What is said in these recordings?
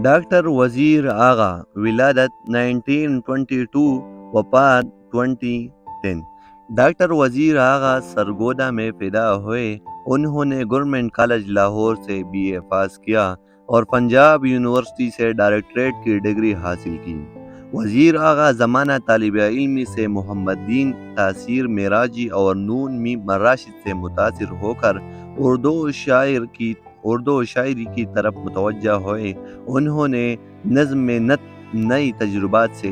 Doctor وزیر آغا، ولادت 1922، وفات 2010۔ ڈاکٹر وزیر آغا سرگودا میں پیدا ہوئے۔ انہوں نے گورنمنٹ کالج لاہور سے بی اے پاس کیا اور پنجاب یونیورسٹی سے ڈاکٹریٹ کی ڈگری حاصل کی۔ وزیر آغا زمانہ طالب علمی سے محمد دین تاثیر معراجی اور نون میم راشد سے متاثر ہو کر اردو و شاعری کی طرف متوجہ ہوئے۔ انہوں نے نظم میں نئی تجربات سے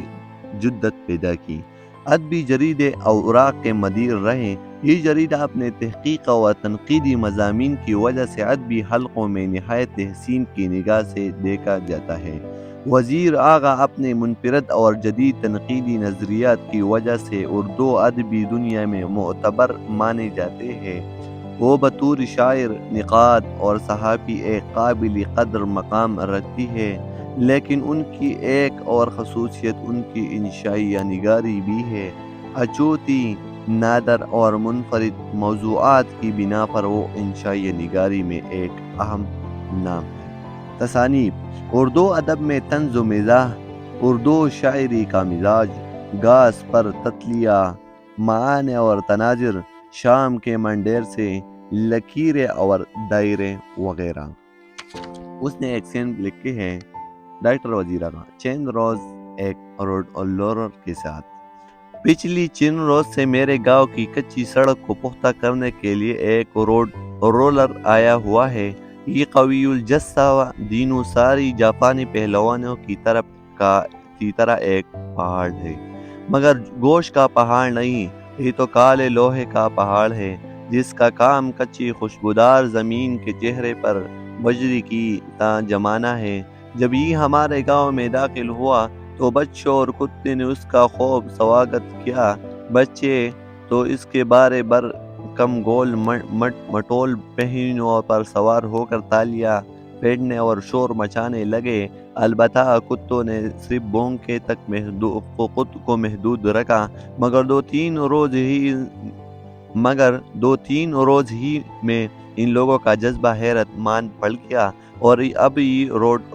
جدت پیدا کی۔ ادبی جریدے اوراق کے مدیر رہے۔ یہ جریدہ اپنے تحقیق اور تنقیدی مضامین کی وجہ سے ادبی حلقوں میں نہایت تحسین کی نگاہ سے دیکھا جاتا ہے۔ وزیر آغا اپنے منفرد اور جدید تنقیدی نظریات کی وجہ سے اردو ادبی دنیا میں معتبر مانے جاتے ہیں۔ وہ بطور شاعر، نقاد اور صحافی ایک قابل قدر مقام رکھتی ہے، لیکن ان کی ایک اور خصوصیت ان کی انشائیہ نگاری بھی ہے۔ اچوتی، نادر اور منفرد موضوعات کی بنا پر وہ انشائیہ نگاری میں ایک اہم نام ہے۔ تصانیف: اردو ادب میں طنز و مزاح، اردو شاعری کا مزاج، گاس پر تتلیہ، معانی اور تناظر، شام کے منڈیر سے، لکیریں اور دائرے وغیرہ۔ اس نے ایک سین لکھی ہے: ڈاکٹر وزیر آغا چند روز ایک رولر کے ساتھ۔ پچھلی چند روز سے میرے گاؤں کی کچی سڑک کو پختہ کرنے کے لیے ایک رولر آیا ہوا ہے۔ یہ قوی الجثہ دینوں ساری جاپانی پہلوانوں کی طرح ایک پہاڑ ہے، مگر گوشت کا پہاڑ نہیں، یہ تو کالے لوہے کا پہاڑ ہے، جس کا کام کچی خوشبودار زمین کے چہرے پر بجری کی جمانا ہے۔ جب یہ ہمارے گاؤں میں داخل ہوا تو بچوں اور کتے نے اس کا خوب سواگت کیا۔ بچے تو اس کے بارے بر کم گول مٹول پہنوں پر سوار ہو کر تالیاں پیٹنے اور شور مچانے لگے۔ البتہ کتوں نے صرف بھونکے تک خود کو محدود رکھا، مگر دو تین روز ہی میں ان لوگوں کا جذبہ حیرت مان پڑ گیا، اور اب یہ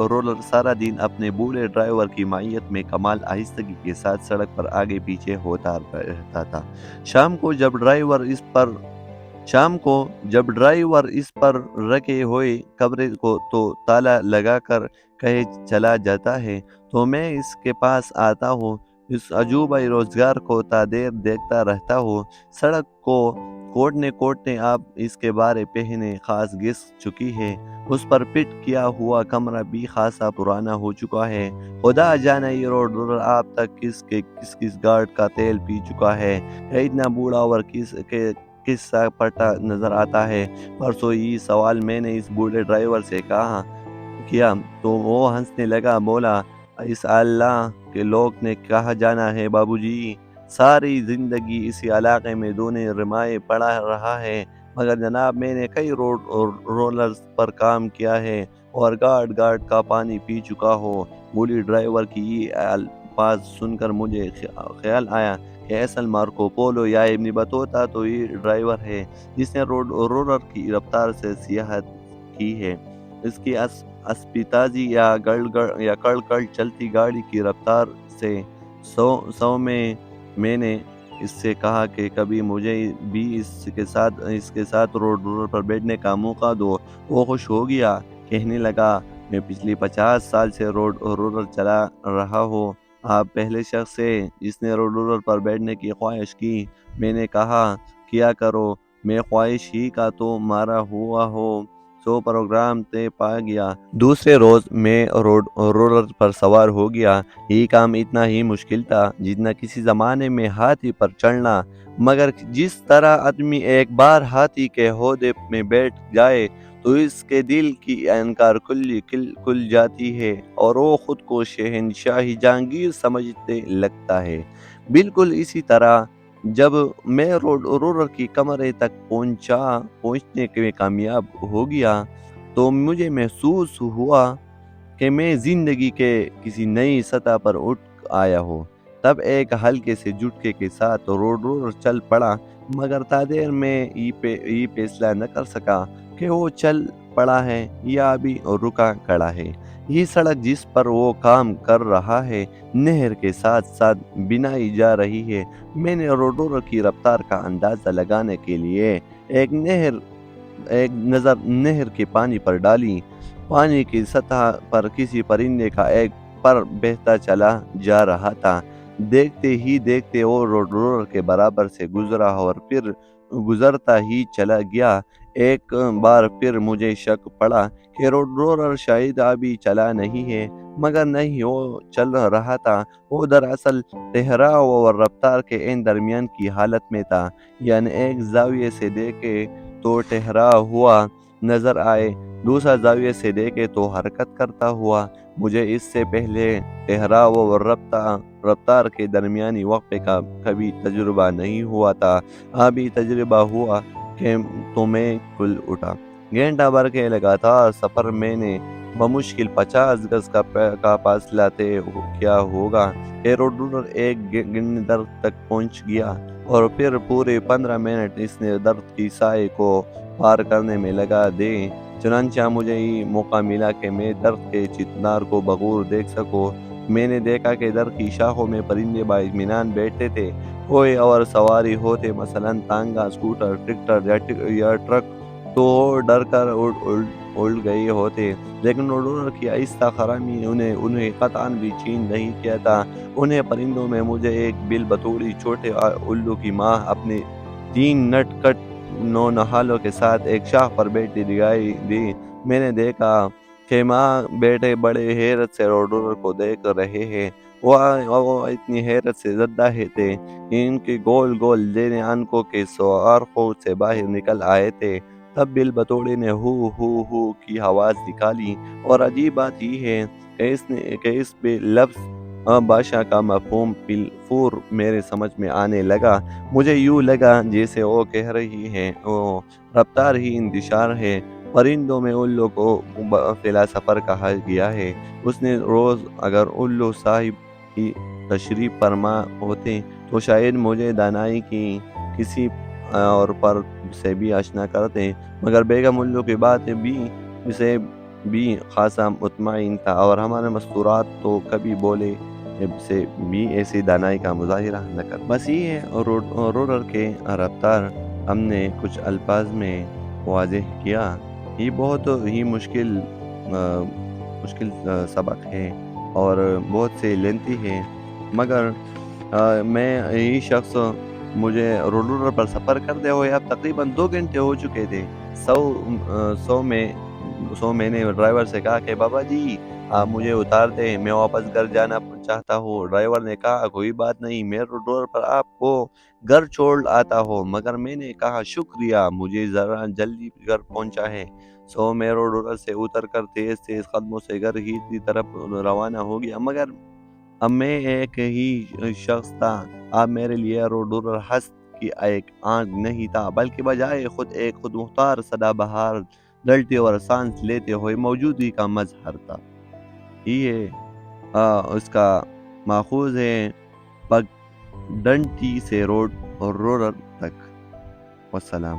رولر سارا دن اپنے بوڑھے ڈرائیور کی معیت میں کمال آہستگی کے ساتھ سڑک پر آگے پیچھے ہوتا رہتا تھا۔ شام کو جب ڈرائیور اس پر رکھے ہوئے کمرے کو تو تالا لگا کر کہیں چلا جاتا ہے، تو میں اس کے پاس آتا ہوں، اس عجوبہ روزگار کو تا دیر دیکھتا رہتا ہوں۔ سڑک کو کوٹنے اب اس کے بارے پہنے خاص گس چکی ہے۔ اس پر فٹ کیا ہوا کمرہ بھی خاصا پرانا ہو چکا ہے۔ خدا جانے یہ رولر آپ تک کس گارڈ کا تیل پی چکا ہے، یا اتنا بوڑھا اور کس سا پٹا نظر آتا ہے۔ پرسوں یہ سوال میں نے اس بوڑھے ڈرائیور سے کیا تو وہ ہنسنے لگا، بولا: اس اللہ کے لوگ نے کہاں جانا ہے بابو جی، ساری زندگی اسی علاقے میں دونے رمائے پڑا رہا ہے، مگر جناب میں نے کئی رولرز پر کام کیا ہے اور گارڈ کا پانی پی چکا ہو۔ بوڑھی ڈرائیور کی یہ الفاظ سن کر مجھے خیال آیا کہ اصل مارکو پولو یا ابن بطوطہ تو یہ ڈرائیور ہے جس نے رولر کی رفتار سے سیاحت کی ہے۔ اس کی اسپیتازی یا کڑ چلتی گاڑی کی رفتار سے سو میں نے اس سے کہا کہ کبھی مجھے بھی اس کے ساتھ رولر پر بیٹھنے کا موقع دو۔ وہ خوش ہو گیا، کہنے لگا: میں پچھلی 50 سال سے رولر چلا رہا ہوں، آپ پہلے شخص ہیں جس نے رولر پر بیٹھنے کی خواہش کی۔ میں نے کہا: کیا کرو، میں خواہش ہی کا تو مارا ہوا ہوں۔ سو پروگرام طے پا گیا۔ دوسرے روز میں رولر پر سوار ہو گیا۔ یہ کام اتنا ہی مشکل تھا جتنا کسی زمانے میں ہاتھی پر چڑھنا، مگر جس طرح آدمی ایک بار ہاتھی کے ہودے میں بیٹھ جائے تو اس کے دل کی انکار کھل جاتی ہے اور وہ خود کو شہنشاہ جہانگیر سمجھنے لگتا ہے۔ بالکل اسی طرح جب میں رولر کی کمرے تک پہنچنے میں کامیاب ہو گیا تو مجھے محسوس ہوا کہ میں زندگی کے کسی نئی سطح پر اٹھ آیا ہوں۔ تب ایک ہلکے سے جھٹکے کے ساتھ رولر چل پڑا، مگر تادیر میں یہ فیصلہ نہ کر سکا کہ وہ چل پڑا ہے یا ابھی رکا کھڑا ہے۔ یہ سڑک جس پر وہ کام کر رہا ہے نہر کے ساتھ ساتھ بنائی جا رہی ہے۔ میں نے روڈور کی رفتار کا اندازہ لگانے کے لیے ایک نظر نہر کے پانی پر ڈالی۔ پانی کی سطح پر کسی پرندے کا ایک پر بہتا چلا جا رہا تھا۔ دیکھتے ہی دیکھتے وہ روڈور کے برابر سے گزرا اور پھر گزرتا ہی چلا گیا۔ ایک بار پھر مجھے شک پڑا کہ روڈور شاید ابھی چلا نہیں ہے، مگر نہیں، وہ چل رہا تھا۔ وہ دراصل ٹھہراؤ اور رفتار کے درمیان کی حالت میں تھا، یعنی ایک زاویے سے دیکھے تو ٹھہرا ہوا نظر آئے، دوسرا زاویے سے دیکھے تو حرکت کرتا ہوا۔ مجھے اس سے پہلے ٹھہراؤ اور رفتار کے درمیانی وقفے کا کبھی تجربہ نہیں ہوا تھا۔ ابھی تجربہ ہوا کہ تو میں کھل اٹھا۔ گھنٹہ بھر کے لگاتار سفر میں نے بمشکل 50 گز کا فاصلہ طے کیا ہوگا کہ روڈور ایک گرنے درخت تک پہنچ گیا، اور پھر پورے 15 منٹ اس نے درخت کی سائے کو پار کرنے میں لگا دے۔ چنانچہ مجھے ہی موقع ملا کہ میں درخت کے چتنار کو بغور دیکھ سکوں۔ میں نے دیکھا کہ درخت کی شاخوں میں پرندے باطمینان بیٹھتے تھے، کوئی اور سواری ہوتے، مثلاً تانگا، اسکوٹر، ٹریکٹر یا ٹرک، تو ڈر کر اڑ گئے ہوتے، لیکن روڈور کی آہستہ خرامی انہیں قطعاً بھی چین نہیں کیا تھا۔ انہیں پرندوں میں مجھے ایک بل بطوڑی چھوٹے الو کی ماں اپنے 3 نٹ کٹ نونہالوں کے ساتھ ایک شاخ پر بیٹھی دکھائی دی۔ میں نے دیکھا کہ ماں بیٹے بڑے حیرت سے روڈور کو دیکھ رہے ہیں۔ وہ اتنی حیرت سے زدہ تھے کہ ان کے گول گول زیر آنکھوں کے سوراخوں سے باہر نکل آئے تھے۔ تب بل بطوڑی نے ہو ہو ہو کی آواز نکالی، اور عجیب بات یہ ہے کہ اس بے لفظ بھاشا کا مفہوم بالفور میرے سمجھ میں آنے لگا۔ مجھے یوں لگا جیسے وہ کہہ رہی ہے، وہ رفتار ہی انتشار ہے۔ پرندوں میں الو کو فلا سفر کہا گیا ہے۔ اس نے روز اگر الو صاحب کی تشریف فرما ہوتے تو شاید مجھے دانائی کی کسی اور پر سے بھی آشنا کرتے، مگر بیگم الو کی بات بھی سے بھی خاصا مطمئن تھا، اور ہمارے مستورات تو کبھی بولے سے بھی ایسی دانائی کا مظاہرہ نہ کر۔ بس یہ ہے روڈر کے رفتار ہم نے کچھ الفاظ میں واضح کیا۔ یہ بہت ہی مشکل سبق ہے اور بہت سے لینتھی ہے، مگر میں یہی شخص مجھے روڈر پر سفر کرتے ہوئے اب تقریباً 2 گھنٹے ہو چکے تھے۔ میں نے ڈرائیور سے کہا کہ بابا جی آپ مجھے اتار دیں، میں واپس گھر جانا چاہتا ہوں۔ ڈرائیور نے کہا کوئی بات نہیں، میں روڈر پر آپ کو گھر چھوڑ آتا ہوں، مگر میں نے کہا شکریہ، مجھے ذرا جلدی گھر پہنچا ہے۔ میں روڈر سے اتر کر تیز تیز قدموں سے گھر ہی کی طرف روانہ ہو گیا، مگر اب میں ایک ہی شخص تھا۔ اب میرے لیے روڈر ہست کی ایک آنکھ نہیں تھا، بلکہ بجائے ایک خود مختار سدا بہار ڈلتے اور سانس لیتے ہوئے موجودگی کا مظہر تھا۔ یہ اس کا ماخوذ ہے پگ ڈنڈی سے روڈر تک۔ والسلام۔